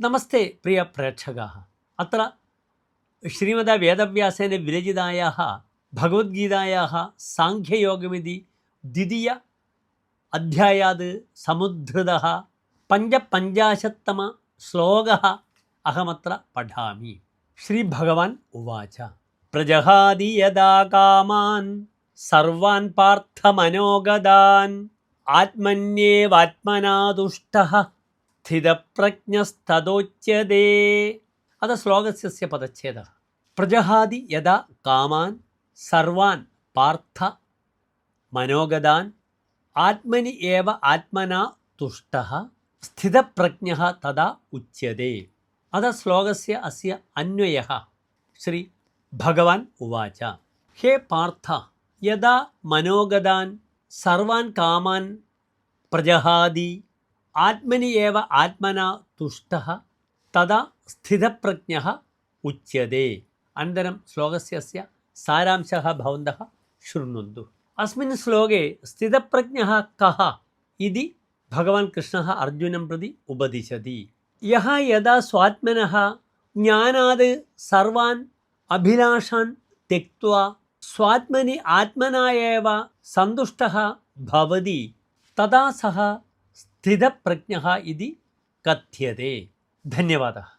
നമസ്തേ പ്രിയ പ്രേക്ഷകാः അത്ര ശ്രീമദാ വേദവ്യാസേന വിരചിതായാः ഭഗവദ്ഗീതായാः സാംഖ്യയോഗമിതി ദ്വിതീയ അധ്യായാത് സമുദ്ധൃതः പഞ്ചപഞ്ചാശത്തമ ശ്ലോകः അഹമത്ര പഠാമി. ശ്രീഭഗവാൻ ഉവാച പ്രജഹാതി യദാ കാമാൻ സർവാൻ പാർത്ഥമനോഗതാൻ ആത്മന്യേവാത്മനാ തുഷ്ടഃ സ്ഥിതപ്രജ്ഞസ്തദോച്യതേ. അത ശ്ലോകസ്യ പദച്ഛേദः. പ്രജഹാതി യദാ കാമാൻ സർവാൻ പാർത്ഥ മനോഗതാൻ ആത്മനി ഏവ ആത്മനാ തുഷ്ടഃ സ്ഥിതപ്രജ്ഞഃ തദാ ഉച്യതേ. അത ശ്ലോകസ്യ അസ്യ അന്വയഃ. ശ്രീ ഭഗവാൻ ഉവാച ഹേ പാർത്ഥ യദാ മനോഗതാൻ സർവാൻ കാമാൻ പ്രജഹാതി ആത്മനി ഏവ ആത്മനാ തുഷ്ടഃ തദാ സ്ഥിതപ്രജ്ഞഃ ഉച്യതേ. അനന്തരം ശ്ലോകസ്യ സാരാംശः ഭവന്തः ശൃണ്വन्तु. अस्मिन् श्लोके स्थितप्रज्ञः कः इति भगवान् कृष्णः अर्जुनं प्रति उपदिशति. यः यदा स्वात्मनः ज्ञानात् सर्वान् अभिलाषान् त्यक्त्वा स्वात्मनि आत्मना एव सन्तुष्टः भवति तदा सः स्थितप्रज्ञः इति कथ्यते. धन्यवादः.